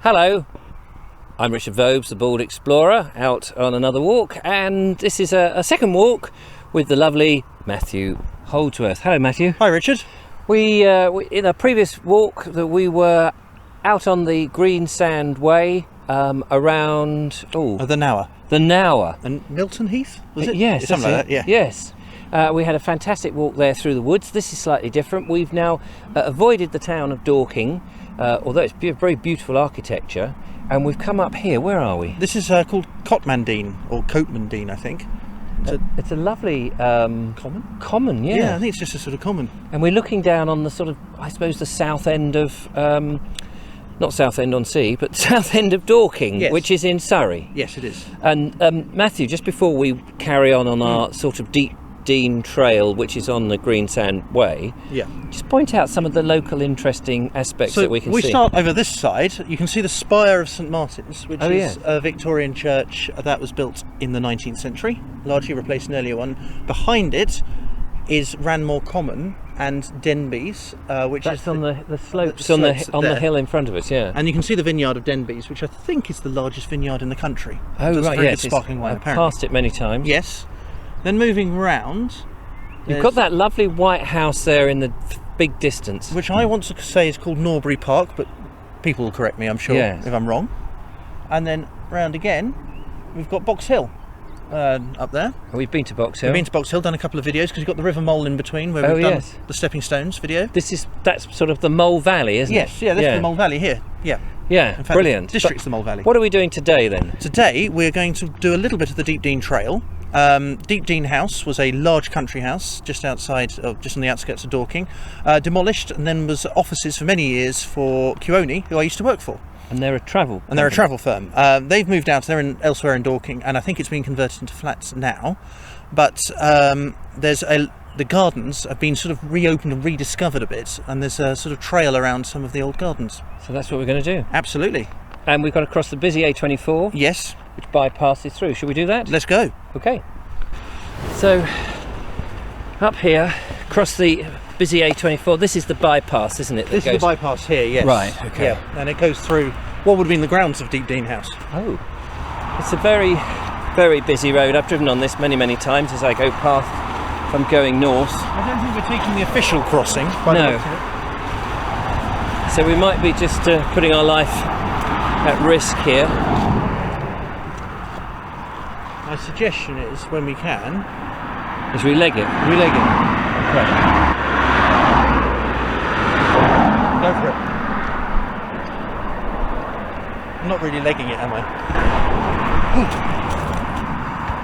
Hello, I'm Richard Vobes, the Bald Explorer, out on another walk, and this is a second walk with the lovely Matthew Holdsworth. Hello, Matthew. Hi, Richard. We in a previous walk that we were out on the Greensand Way around The Nower. The Nower. And Milton Heath, was it? Yes, something like that. Yeah. Yes. We had a fantastic walk there through the woods. This is slightly different. We've now avoided the town of Dorking, although it's very beautiful architecture, and we've come up here. Where are we? This is called Cotmandine, or Coatmandine, I think. It's a lovely common, yeah. Yeah, I think it's just a sort of common. And we're looking down on the sort of, I suppose, the south end of, not Southend on Sea, but south end of Dorking, Yes. which is in Surrey. Yes, it is. And Matthew, just before we carry on our sort of Deepdene Trail, which is on the Greensand Way, Yeah. just point out some of the local interesting aspects that we can see. We start over this side. You can see the Spire of St Martin's, which Oh, is yeah. a Victorian church that was built in the 19th century, largely replaced an earlier one. Behind it is Ranmore Common and Denbies, which That's is on the slopes the on slopes the there. hill in front of us, yeah. And you can see the vineyard of Denbies, which I think is the largest vineyard in the country. Oh, Does right, very yes. good sparkling wine, I've apparently. passed it many times. Yes. Then moving round, You've got that lovely white house there in the big distance. which I want to say is called Norbury Park, but people will correct me, I'm sure, Yes. if I'm wrong. And then round again, we've got Box Hill up there. We've been to Box Hill. We've been to Box Hill, done a couple of videos because you've got the River Mole in between, where Oh, we've done yes. the Stepping Stones video. That's sort of the Mole Valley, isn't Yes, it? yeah, this is the Mole Valley here. Yeah, Yeah, in fact, brilliant. the district's the Mole Valley. But what are we doing today then? Today we're going to do a little bit of the Deepdene Trail. Deepdene House was a large country house just outside, just on the outskirts of Dorking, demolished, and then was offices for many years for Keone, who I used to work for. And they're a travel. And they're a travel firm. They've moved out. They're elsewhere in Dorking, and I think it's been converted into flats now. But the gardens have been sort of reopened and rediscovered a bit, and there's a sort of trail around some of the old gardens. So that's what we're going to do. Absolutely. And we've got to cross the busy A24, Yes. which bypasses through. Should we do that? Let's go. Okay. So up here, across the busy A24. This is the bypass, isn't it? This is the bypass here. Yes. Right, okay. Yeah, and it goes through what would have been the grounds of Deepdene House. Oh, it's a very, very busy road. I've driven on this many, many times as I go past. If I'm going north. I don't think we're taking the official crossing. By No. the looks of it. So we might be just putting our life at risk here. My suggestion is, when we can, As we leg it. releg it. Right. Go for it. I'm not really legging it, am I?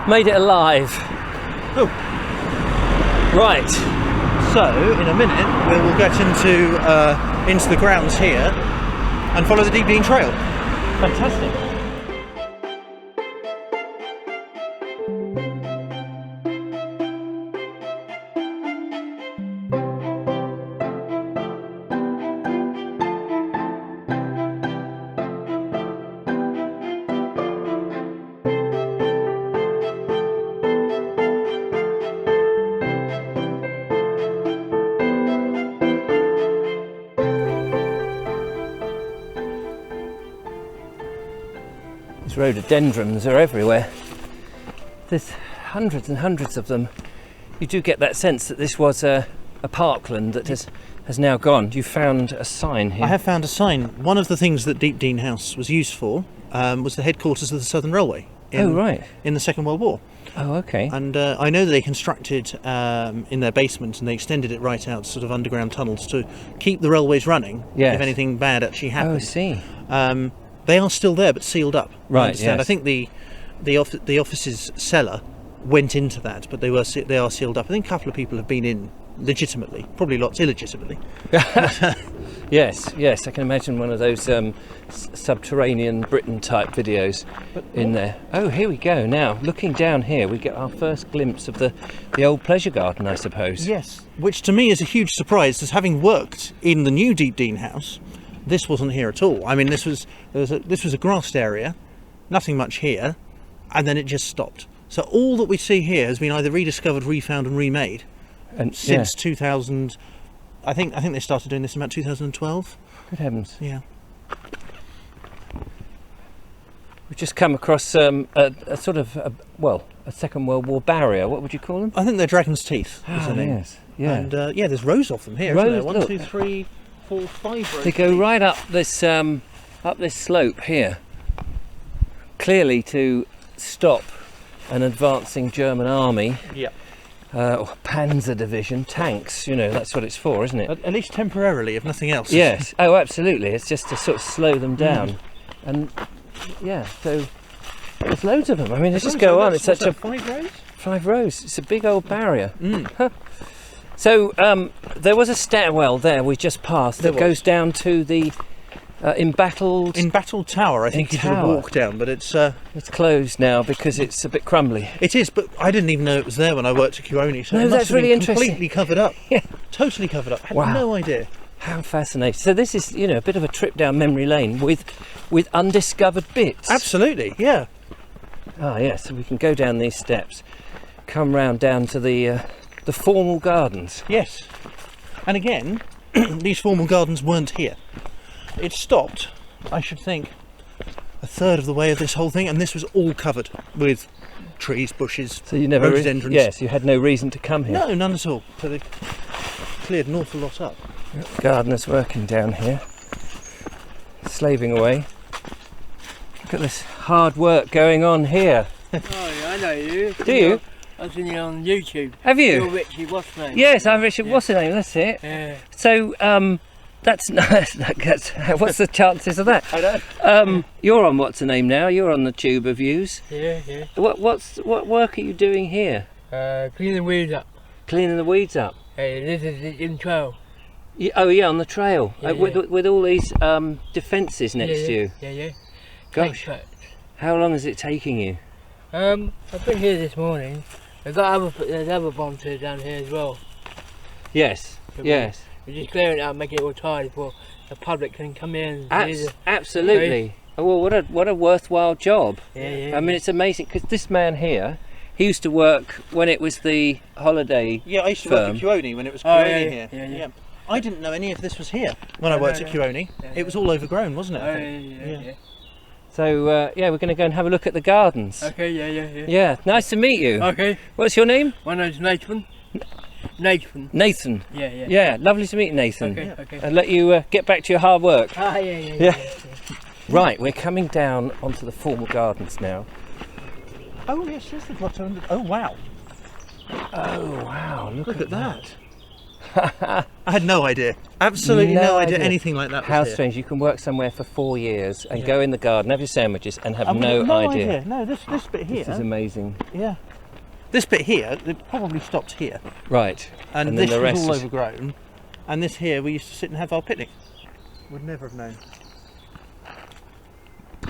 Made it alive. Oh. Right. So, in a minute, we'll get into the grounds here and follow the Deepdene Trail. Fantastic. Rhododendrons are everywhere. There's hundreds and hundreds of them. You do get that sense that this was a parkland that has now gone. You found a sign here. I have found a sign. One of the things that Deepdene House was used for was the headquarters of the Southern Railway in the Second World War. Oh, okay. And I know that they constructed in their basement, and they extended it right out, sort of underground tunnels, to keep the railways running if anything bad actually happened. Oh, I see. They are still there, but sealed up. Right. I understand. Yes. I think the office's cellar went into that, but they are sealed up. I think a couple of people have been in legitimately, probably lots illegitimately. Yes, I can imagine one of those subterranean Britain type videos in there. Oh, here we go. Now, looking down here, we get our first glimpse of the old pleasure garden, I suppose. Yes, which to me is a huge surprise, as having worked in the new Deepdene House, this wasn't here at all. I mean, this was a grassed area, nothing much here, and then it just stopped. So all that we see here has been either rediscovered, refound, and remade, and since 2000. I think they started doing this in about 2012. Good heavens. Yeah. We've just come across a sort of, a Second World War barrier. What would you call them? I think they're dragon's teeth. Is the name. Yes. Yeah. And there's rows of them here. Rows, Isn't there? 1, look. 2, 3, 4, 5 rows. They go right up this slope here, clearly to stop an advancing German army. Yeah. Or Panzer Division tanks. That's what it's for, isn't it? At least temporarily, if nothing else. Yes. Oh, absolutely. It's just to sort of slow them down, and so there's loads of them. I mean, let's just go on. It's such a 5 rows. 5 rows. It's a big old barrier. Mm. So there was a stairwell there we just passed that goes down to the embattled tower. I think you should walk down, but it's closed now because it's a bit crumbly. It is, but I didn't even know it was there when I worked at Keone. So No, it must that's have really been interesting. completely covered up. Yeah. Totally covered up. I had Wow. no idea. How fascinating! So this is, a bit of a trip down memory lane with undiscovered bits. Absolutely, yeah. Ah, yes. So we can go down these steps, come round down to the formal gardens. Yes. And again, these formal gardens weren't here. It stopped, I should think, a third of the way of this whole thing, and this was all covered with trees, bushes, So you never, rhododendrons. yes, you had no reason to come here. No, none at all. So they cleared an awful lot up. Gardeners working down here, slaving away. Look at this hard work going on here. Oh yeah, I know you. Do you? I've seen you on YouTube. Have You're you? Richie, what's his name? Yes, I'm Richard. What's the name? That's it. Yeah. So, that's what's the chances of that? I know. You're on what's the name now? You're on the Tube of Views. Yeah, yeah. What work are you doing here? Cleaning the weeds up. Cleaning the weeds up. Hey, this is the Deepdene Trail. Oh yeah, on the trail. Yeah, with all these defences next to you. Yeah, yeah. Gosh, Thanks, how long is it taking you? I've been here this morning. There's other volunteers down here as well. Yes. So Yes. We're just clearing it out, making it all tidy before the public can come in. And see the- Absolutely. Oh, well, what a worthwhile job. Yeah, yeah. I mean, it's amazing because this man here, he used to work when it was the holiday. Yeah, I used to firm. work at Keone when it was Oh, Keone yeah, here. yeah. I didn't know any of this was here when I worked at Keone. It was all overgrown, wasn't it? I Oh, think? yeah. So we're going to go and have a look at the gardens. Okay, yeah. Yeah, nice to meet you. Okay. What's your name? My name's Nathan. Nathan. Nathan. Yeah. Yeah, lovely to meet you, Nathan. Okay. And let you get back to your hard work. Ah, Yeah. yeah. Right, we're coming down onto the formal gardens now. Oh yes, there's the grotto. Oh wow! Oh wow, look at that. I had no idea. Absolutely No no idea idea. anything like that. How was here. strange, you can work somewhere for 4 years and go in the garden, have your sandwiches and have I've no got idea. No, this bit here. This is amazing. Yeah. This bit here, it probably stopped here, Right. and, then this the was rest all is- overgrown. And this here, we used to sit and have our picnic. Would never have known.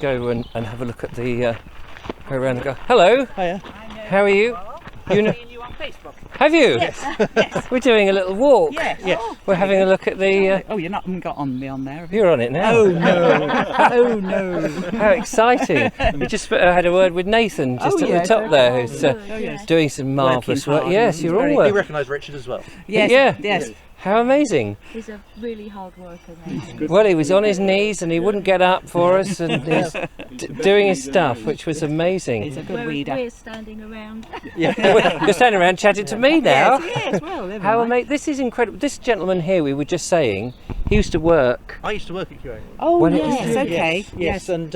Go and have a look at the go around and go, hello, Hiya. how are you? You know, you on Facebook? have you? Yes. We're doing a little walk. Yes. Yes. We're having a look at the Oh, you're not got on me on there. Have you? you're on it now. Oh no! Oh no! How exciting. We just had a word with Nathan just at the yes, top there who's yes. doing some marvellous Working work. hard Yes, and you're very all You work. recognise Richard as well. Yes. Yeah. Yes. How amazing. He's a really hard worker, Nathan. Well, he was on his knees and he wouldn't get up for us and he's doing his stuff, which was amazing. He's a good Whereas weeder. we're standing around. You're standing around chatting to me now. Yes. Well, never How mind. amazing. This is incredible. This gentleman here, we were just saying, he used to work. I used to work at QA. Oh When it yes. was- Okay. Yes, and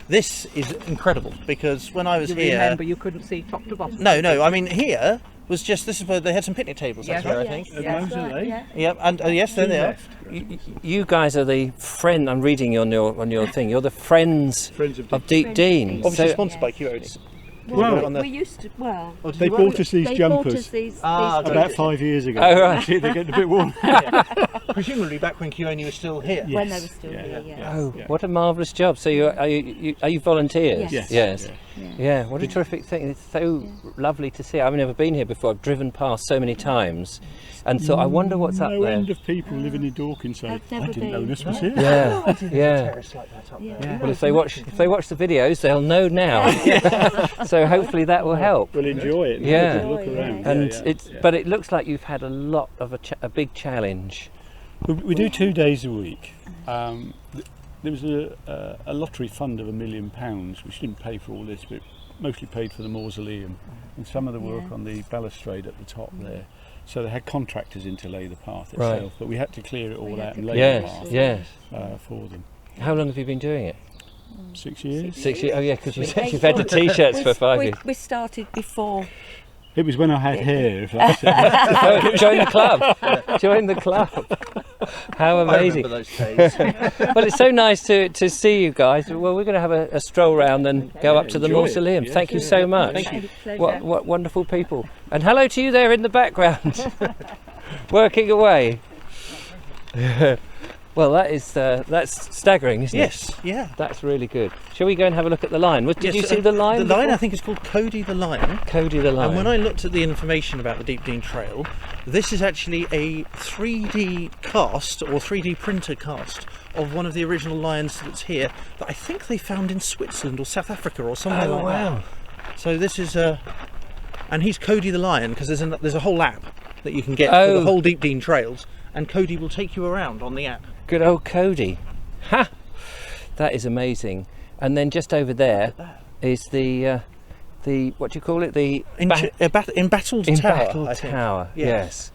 this is incredible because when I was You here, remember you couldn't see top to bottom. no, I mean here was just this is where they had some picnic tables. That's Yes. where I think. Yes, right, yeah. Yep, and yes, there they are. You guys are the friend. I'm reading on your thing. You're the Friends of Deepdene. Obviously So- sponsored by QA. Well, on the- we used to, well, Oh, did They you work bought with- us these they jumpers bought us these about 5 years ago. Oh, right. See, they're getting a bit worn. presumably back when QA was still here. Yes. when they were still Yeah, here, yeah, yeah. Oh, Yeah. what a marvellous job! So are you volunteers? Yes. Yes. Yeah. Yeah, what a terrific thing. It's so lovely to see. I've never been here before. I've driven past so many times and thought, I wonder what's up No there. end of people living in Dorking say, I've I never didn't know been. this was here. Yeah, yeah. Terrace like that up Yeah. there. Well, if they watch the videos, they'll know now. So hopefully that will help. We'll enjoy it. and Yeah. have a look Enjoy, around. And Yeah. but it looks like you've had a lot of a big challenge. We do 2 days a week. there was a lottery fund of £1 million, which didn't pay for all this, but mostly paid for the mausoleum and some of the work on the balustrade at the top there. So they had contractors in to lay the path itself, but we had to clear it all out and lay the path for them. How long have you been doing it? 6 years. 6 years. Oh yeah, because you've had the t-shirts for 5 years. We started before. It was when I had hair, if that's it. Join the club. Join the club. How amazing. I remember those days. Well, it's so nice to see you guys. Well, we're going to have a stroll round and go up to the enjoy it. Mausoleum. Yes, Thank you so much. Thank you. What wonderful people. And hello to you there in the background, working away. Well, that's staggering, isn't it? Yes, yeah. That's really good. Shall we go and have a look at the lion? Did you see the lion? The lion, I think, is called Cody the lion. Cody the lion. And when I looked at the information about the Deepdene Trail, this is actually a 3D cast or 3D printer cast of one of the original lions that's here that I think they found in Switzerland or South Africa or somewhere like that. So this is and he's Cody the lion because there's a whole app that you can get for the whole Deepdene Trails, and Cody will take you around on the app. Good old Cody. Ha! That is amazing. And then just over there is the what do you call it? The Embattled Tower. I think. Tower. Yes.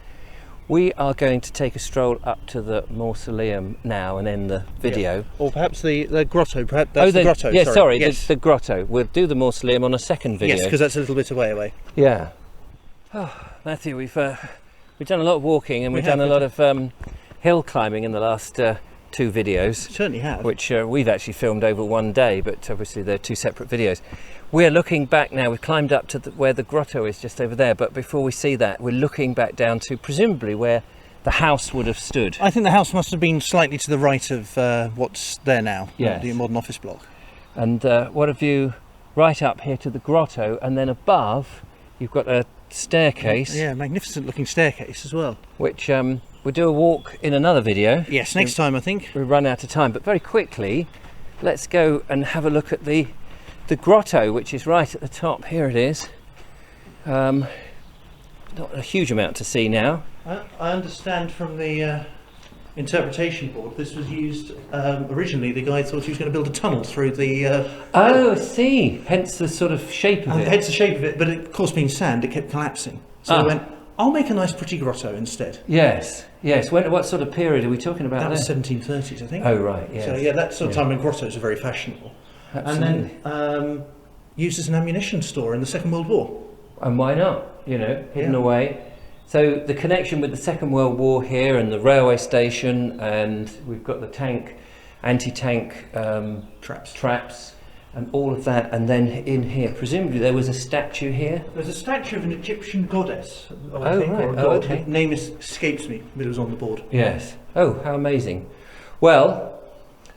We are going to take a stroll up to the mausoleum now and end the video. Yeah. Or perhaps the grotto. Perhaps that's the grotto. Yeah, sorry, yes. the grotto. We'll do the mausoleum on a second video. Yes, because that's a little bit away. Yeah. Oh, Matthew, we've done a lot of walking and we've done a lot of hill climbing in the last 2 videos. Certainly have. Which we've actually filmed over one day, but obviously they're 2 separate videos. We're looking back now. We've climbed up to where the grotto is, just over there, but before we see that, we're looking back down to presumably where the house would have stood. I think the house must have been slightly to the right of what's there now, the modern office block. And what a view right up here to the grotto, and then above you've got a staircase. Yeah, magnificent looking staircase as well. Which we'll do a walk in another video. Yes, next time I think. We've run out of time, but very quickly, let's go and have a look at the grotto, which is right at the top. Here it is. Not a huge amount to see now. I understand from the interpretation board this was used originally. The guy thought he was going to build a tunnel through the oh, I see. Hence the sort of shape of it. Hence the shape of it, but of course being sand it kept collapsing, so I went, I'll make a nice pretty grotto instead. Yes. What sort of period are we talking about? That was 1730s, I think. Oh right, yes. So yeah, that sort of time when grottos are very fashionable. Absolutely. And then used as an ammunition store in the Second World War. And why not? Hidden away. So the connection with the Second World War here, and the railway station, and we've got the anti-tank traps, and all of that. And then in here, presumably there was a statue here. There's a statue of an Egyptian goddess, or a god. Okay. Name escapes me, but it was on the board. Yes. Oh, how amazing. Well,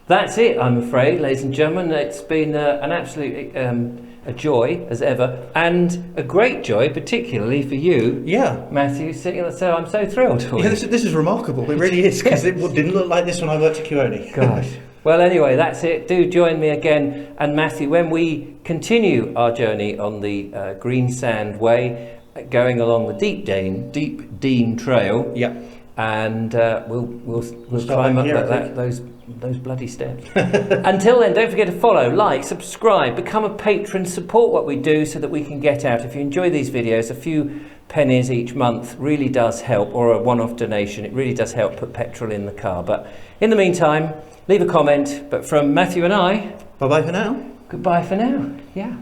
that's it, I'm afraid, ladies and gentlemen. It's been an absolute a joy as ever, and a great joy, particularly for you, Matthew, sitting on the cell. I'm so thrilled for you. This is remarkable. It really is, because it didn't look like this when I worked at Keone. Gosh. Well, anyway, that's it. Do join me again and Matthew when we continue our journey on the Greensand Way, going along the Deepdene Trail. Yeah. And we'll climb up those bloody steps. Until then, don't forget to follow, like, subscribe, become a patron, support what we do so that we can get out. If you enjoy these videos, a few pennies each month really does help, or a one-off donation. It really does help put petrol in the car. But in the meantime, leave a comment. But from Matthew and I, bye-bye for now. Goodbye for now. Yeah.